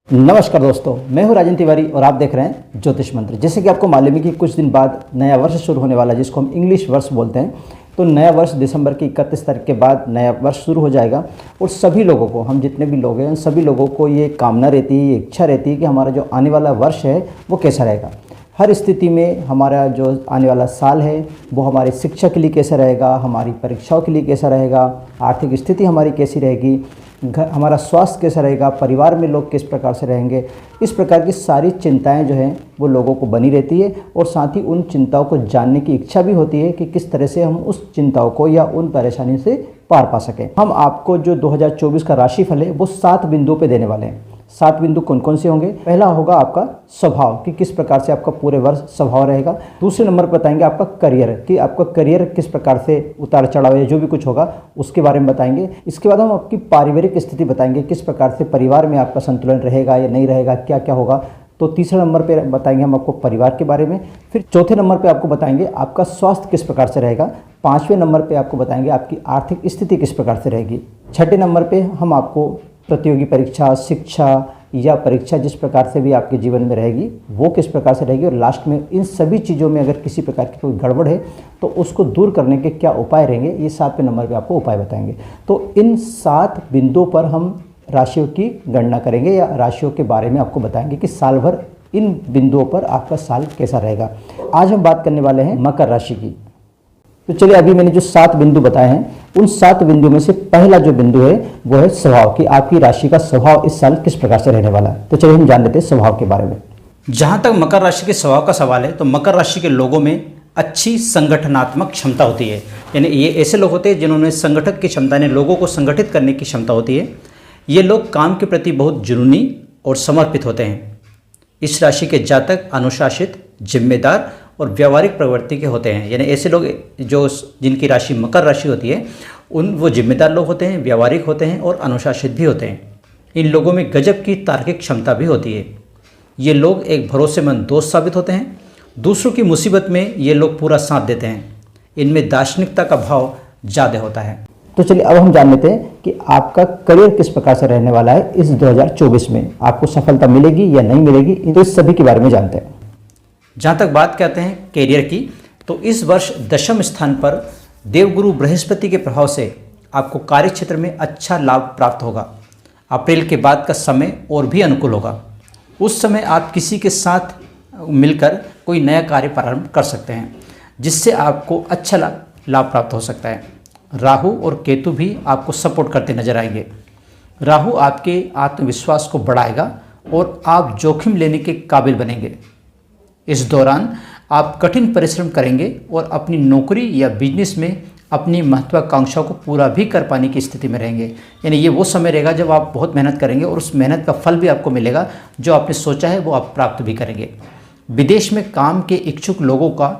नमस्कार दोस्तों, मैं हूं राजन तिवारी और आप देख रहे हैं ज्योतिष मंत्र। जैसे कि आपको मालूम है कि कुछ दिन बाद नया वर्ष शुरू होने वाला है, जिसको हम इंग्लिश वर्ष बोलते हैं। तो नया वर्ष दिसंबर की 31 तारीख के बाद नया वर्ष शुरू हो जाएगा और सभी लोगों को, हम जितने भी लोग हैं, सभी लोगों को ये कामना रहती है, ये इच्छा रहती है कि हमारा जो आने वाला वर्ष है वो कैसा रहेगा। हर स्थिति में हमारा जो आने वाला साल है वो हमारी शिक्षा के लिए कैसा रहेगा, हमारी परीक्षाओं के लिए कैसा रहेगा, आर्थिक स्थिति हमारी कैसी रहेगी, हमारा स्वास्थ्य कैसा रहेगा, परिवार में लोग किस प्रकार से रहेंगे। इस प्रकार की सारी चिंताएं जो हैं वो लोगों को बनी रहती है और साथ ही उन चिंताओं को जानने की इच्छा भी होती है कि किस तरह से हम उस चिंताओं को या उन परेशानियों से पार पा सकें। हम आपको जो 2024 का राशिफल है वो 7 बिंदुओं पे देने वाले हैं। 7 बिंदु कौन कौन से होंगे? पहला होगा आपका स्वभाव, कि किस प्रकार से आपका पूरे वर्ष स्वभाव रहेगा। दूसरे नंबर पर बताएंगे आपका करियर, कि आपका करियर किस प्रकार से उतार चढ़ाव या जो भी कुछ होगा उसके बारे में बताएंगे। इसके बाद हम आपकी पारिवारिक स्थिति बताएंगे, किस प्रकार से परिवार में आपका संतुलन रहेगा या नहीं रहेगा, क्या क्या होगा। तो तीसरे नंबर पे बताएंगे हम आपको परिवार के बारे में। फिर चौथे नंबर पे आपको बताएंगे आपका स्वास्थ्य किस प्रकार से रहेगा। 5वें नंबर पे आपको बताएंगे आपकी आर्थिक स्थिति किस प्रकार से रहेगी। 6ठे नंबर पे हम आपको प्रतियोगी परीक्षा, शिक्षा या परीक्षा जिस प्रकार से भी आपके जीवन में रहेगी वो किस प्रकार से रहेगी। और लास्ट में इन सभी चीज़ों में अगर किसी प्रकार की कोई गड़बड़ है तो उसको दूर करने के क्या उपाय रहेंगे, ये 7वें नंबर पे आपको उपाय बताएंगे। तो इन 7 बिंदुओं पर हम राशियों की गणना करेंगे या राशियों के बारे में आपको बताएंगे कि साल भर इन बिंदुओं पर आपका साल कैसा रहेगा। आज हम बात करने वाले हैं मकर राशि की। तो चलिए, अभी मैंने जो 7 बिंदु बताए हैं उन 7 बिंदु में से पहला जो बिंदु है वो है स्वभाव, कि आपकी राशि का स्वभाव इस साल किस प्रकार से रहने वाला है। तो चलिए हम जान लेते हैं स्वभाव के बारे में। जहाँ तक मकर राशि के स्वभाव का सवाल है तो मकर राशि के लोगों में अच्छी संगठनात्मक क्षमता होती है। यानी ये ऐसे लोग होते हैं जिन्होंने संगठक की क्षमता, यानी लोगों को संगठित करने की क्षमता होती है। ये लोग काम के प्रति बहुत जुनूनी और समर्पित होते हैं। इस राशि के जातक अनुशासित, जिम्मेदार और व्यावहारिक प्रवृत्ति के होते हैं। यानी ऐसे लोग जो जिनकी राशि मकर राशि होती है वो जिम्मेदार लोग होते हैं, व्यावहारिक होते हैं और अनुशासित भी होते हैं। इन लोगों में गजब की तार्किक क्षमता भी होती है। ये लोग एक भरोसेमंद दोस्त साबित होते हैं। दूसरों की मुसीबत में ये लोग पूरा साथ देते हैं। इनमें दार्शनिकता का भाव ज़्यादा होता है। तो चलिए अब हम जान लेते हैं कि आपका करियर किस प्रकार से रहने वाला है इस 2024 में। आपको सफलता मिलेगी या नहीं मिलेगी, तो इस सभी के बारे में जानते हैं। जहाँ तक बात करते हैं कैरियर की, तो इस वर्ष 10वें स्थान पर देवगुरु बृहस्पति के प्रभाव से आपको कार्य क्षेत्र में अच्छा लाभ प्राप्त होगा। अप्रैल के बाद का समय और भी अनुकूल होगा। उस समय आप किसी के साथ मिलकर कोई नया कार्य प्रारंभ कर सकते हैं जिससे आपको अच्छा लाभ प्राप्त हो सकता है। राहु और केतु भी आपको सपोर्ट करते नजर आएंगे। राहु आपके आत्मविश्वास को बढ़ाएगा और आप जोखिम लेने के काबिल बनेंगे। इस दौरान आप कठिन परिश्रम करेंगे और अपनी नौकरी या बिजनेस में अपनी महत्वाकांक्षाओं को पूरा भी कर पाने की स्थिति में रहेंगे। यानी ये वो समय रहेगा जब आप बहुत मेहनत करेंगे और उस मेहनत का फल भी आपको मिलेगा। जो आपने सोचा है वो आप प्राप्त भी करेंगे। विदेश में काम के इच्छुक लोगों का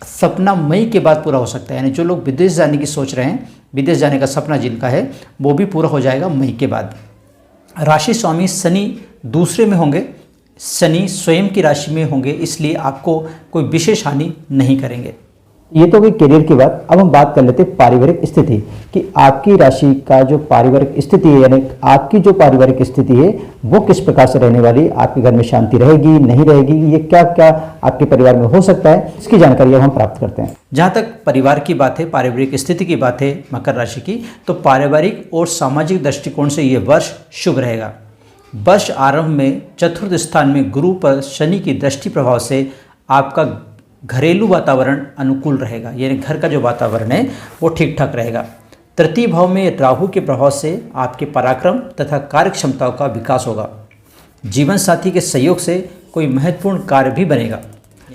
सपना मई के बाद पूरा हो सकता है। यानी जो लोग विदेश जाने की सोच रहे हैं, विदेश जाने का सपना जिनका है, वो भी पूरा हो जाएगा मई के बाद। राशि स्वामी शनि दूसरे में होंगे। शनि स्वयं की राशि में होंगे, इसलिए आपको कोई विशेष हानि नहीं करेंगे। ये तो हुई करियर की बात। अब हम बात कर लेते हैं पारिवारिक स्थिति, कि आपकी राशि का जो पारिवारिक स्थिति है, यानी आपकी जो पारिवारिक स्थिति है वो किस प्रकार से रहने वाली है। आपके घर में शांति रहेगी, नहीं रहेगी, ये क्या क्या आपके परिवार में हो सकता है, इसकी जानकारी अब हम प्राप्त करते हैं। जहाँ तक परिवार की बात है, पारिवारिक स्थिति की बात है मकर राशि की, तो पारिवारिक और सामाजिक दृष्टिकोण से ये वर्ष शुभ रहेगा। वर्ष आरंभ में चतुर्थ स्थान में गुरु पर शनि की दृष्टि प्रभाव से आपका घरेलू वातावरण अनुकूल रहेगा। यानी घर का जो वातावरण है वो ठीक ठाक रहेगा। तृतीय भाव में राहु के प्रभाव से आपके पराक्रम तथा कार्य क्षमताओं का विकास होगा। जीवन साथी के सहयोग से कोई महत्वपूर्ण कार्य भी बनेगा।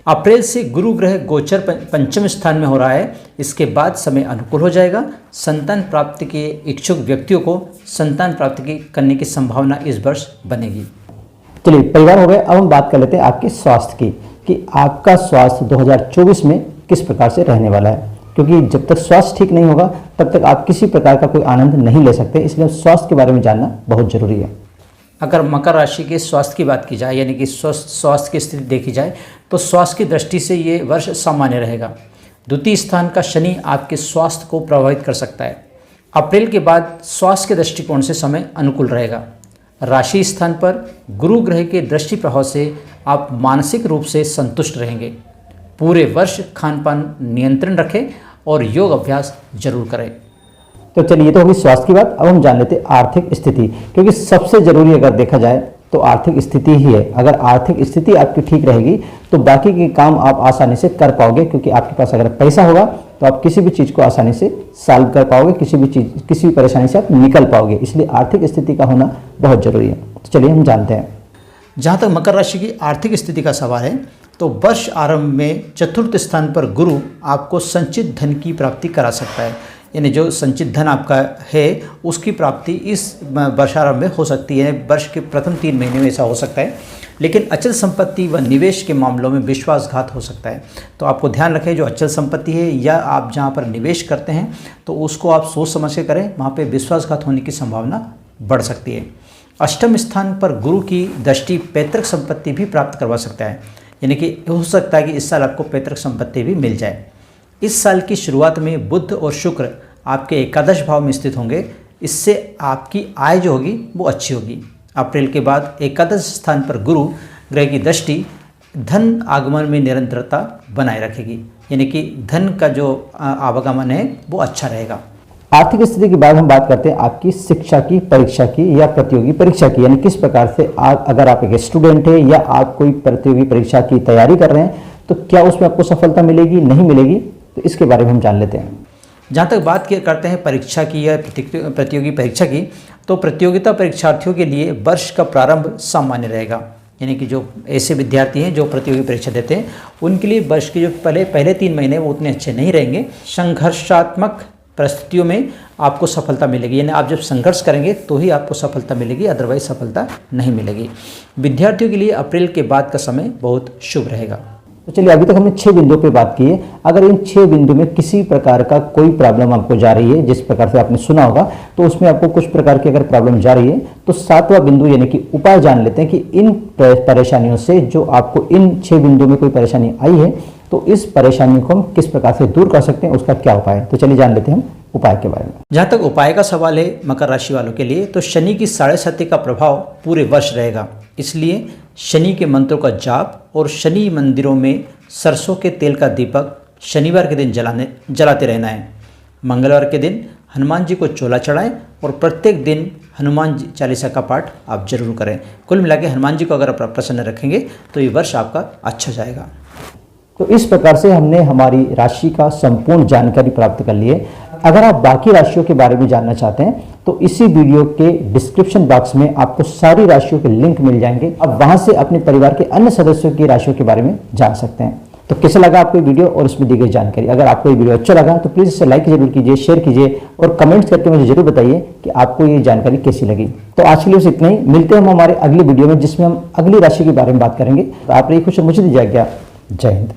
अप्रैल से गुरु ग्रह गोचर 5वें स्थान में हो रहा है। इसके बाद समय अनुकूल हो जाएगा। संतान प्राप्ति के इच्छुक व्यक्तियों को संतान प्राप्ति करने की संभावना इस वर्ष बनेगी। चलिए, परिवार हो गए। अब हम बात कर लेते हैं आपके स्वास्थ्य की, कि आपका स्वास्थ्य 2024 में किस प्रकार से रहने वाला है। क्योंकि जब तक स्वास्थ्य ठीक नहीं होगा तब तक आप किसी प्रकार का कोई आनंद नहीं ले सकते, इसलिए स्वास्थ्य के बारे में जानना बहुत जरूरी है। अगर मकर राशि के स्वास्थ्य की बात की जाए, यानी कि स्वास्थ्य की स्थिति देखी जाए, तो स्वास्थ्य की दृष्टि से ये वर्ष सामान्य रहेगा। द्वितीय स्थान का शनि आपके स्वास्थ्य को प्रभावित कर सकता है। अप्रैल के बाद स्वास्थ्य के दृष्टिकोण से समय अनुकूल रहेगा। राशि स्थान पर गुरु ग्रह के दृष्टि प्रभाव से आप मानसिक रूप से संतुष्ट रहेंगे। पूरे वर्ष खान पान नियंत्रण रखें और योग अभ्यास जरूर करें। तो चलिए, ये तो होगी स्वास्थ्य की बात। अब हम जान लेते हैं आर्थिक स्थिति, क्योंकि सबसे जरूरी अगर देखा जाए तो आर्थिक स्थिति ही है। अगर आर्थिक स्थिति आपकी ठीक रहेगी तो बाकी के काम आप आसानी से कर पाओगे, क्योंकि आपके पास अगर पैसा होगा तो आप किसी भी चीज़ को आसानी से सॉल्व कर पाओगे, किसी भी परेशानी से आप निकल पाओगे। इसलिए आर्थिक स्थिति का होना बहुत जरूरी है। तो चलिए हम जानते हैं। जहाँ तक मकर राशि की आर्थिक स्थिति का सवाल है तो वर्ष आरंभ में चतुर्थ स्थान पर गुरु आपको संचित धन की प्राप्ति करा सकता है। यानी जो संचित धन आपका है उसकी प्राप्ति इस वर्षारंभ में हो सकती है। वर्ष के प्रथम 3 महीने में ऐसा हो सकता है, लेकिन अचल संपत्ति व निवेश के मामलों में विश्वासघात हो सकता है। तो आपको ध्यान रखें, जो अचल संपत्ति है या आप जहाँ पर निवेश करते हैं तो उसको आप सोच समझ के करें, वहाँ पे विश्वासघात होने की संभावना बढ़ सकती है। अष्टम स्थान पर गुरु की दृष्टि पैतृक संपत्ति भी प्राप्त करवा सकता है, यानी कि हो सकता है कि इस साल आपको पैतृक संपत्ति भी मिल जाए। इस साल की शुरुआत में बुध और शुक्र आपके एकादश भाव में स्थित होंगे, इससे आपकी आय जो होगी वो अच्छी होगी। अप्रैल के बाद एकादश स्थान पर गुरु ग्रह की दृष्टि धन आगमन में निरंतरता बनाए रखेगी, यानी कि धन का जो आवागमन है वो अच्छा रहेगा। आर्थिक स्थिति के बाद हम बात करते हैं आपकी शिक्षा की, परीक्षा की या प्रतियोगी परीक्षा की, यानी किस प्रकार से अगर आप एक स्टूडेंट है या आप कोई प्रतियोगी परीक्षा की तैयारी कर रहे हैं तो क्या उसमें आपको सफलता मिलेगी, नहीं मिलेगी, तो इसके बारे में हम जान लेते हैं। जहाँ तक बात करते हैं परीक्षा की या प्रतियोगी परीक्षा की, तो प्रतियोगिता परीक्षार्थियों के लिए वर्ष का प्रारंभ सामान्य रहेगा। यानी कि जो ऐसे विद्यार्थी हैं जो प्रतियोगी परीक्षा देते हैं उनके लिए वर्ष के जो पहले 3 महीने वो उतने अच्छे नहीं रहेंगे। संघर्षात्मक परिस्थितियों में आपको सफलता मिलेगी, यानी आप जब संघर्ष करेंगे तो ही आपको सफलता मिलेगी, अदरवाइज सफलता नहीं मिलेगी। विद्यार्थियों के लिए अप्रैल के बाद का समय बहुत शुभ रहेगा। तो चलिए, अभी तक हमने 6 बिंदुओं पे बात की है। अगर इन 6 बिंदु में किसी प्रकार का कोई प्रॉब्लम आपको जा रही है, जिस प्रकार से आपने सुना होगा, तो उसमें आपको कुछ प्रकार की अगर प्रॉब्लम जा रही है तो 7वां बिंदु यानी कि उपाय जान लेते हैं कि इन परेशानियों से जो आपको इन 6 बिंदुओं में कोई परेशानी आई है तो इस परेशानी को हम किस प्रकार से दूर कर सकते हैं, उसका क्या उपाय है। तो चलिए जान लेते हैं हम उपाय के बारे में। जहाँ तक उपाय का सवाल है मकर राशि वालों के लिए, तो शनि की 7.5 का प्रभाव पूरे वर्ष रहेगा, इसलिए शनि के मंत्रों का जाप और शनि मंदिरों में सरसों के तेल का दीपक शनिवार के दिन जलाते रहना है। मंगलवार के दिन हनुमान जी को चोला चढ़ाएं और प्रत्येक दिन हनुमान जी चालीसा का पाठ आप जरूर करें। कुल मिला के हनुमान जी को अगर आप प्रसन्न रखेंगे तो ये वर्ष आपका अच्छा जाएगा। तो इस प्रकार से हमने हमारी राशि का संपूर्ण जानकारी प्राप्त कर ली है। अगर आप बाकी राशियों के बारे में जानना चाहते हैं तो इसी वीडियो के डिस्क्रिप्शन बॉक्स में आपको सारी राशियों के लिंक मिल जाएंगे। अब वहां से अपने परिवार के अन्य सदस्यों की राशियों के बारे में जान सकते हैं। तो कैसा लगा आपको वीडियो और इसमें दी गई जानकारी? अगर आपको ये वीडियो अच्छा लगा तो प्लीज़ इसे लाइक जरूर कीजिए, शेयर कीजिए और कमेंट्स करके मुझे जरूर बताइए कि आपको ये जानकारी कैसी लगी। तो आज के लिए बस इतना ही। मिलते हैं हम हमारे अगले वीडियो में, जिसमें हम अगली राशि के बारे में बात करेंगे। तो आप रही खुश और मुझे दीजिए आज्ञा। जय हिंद।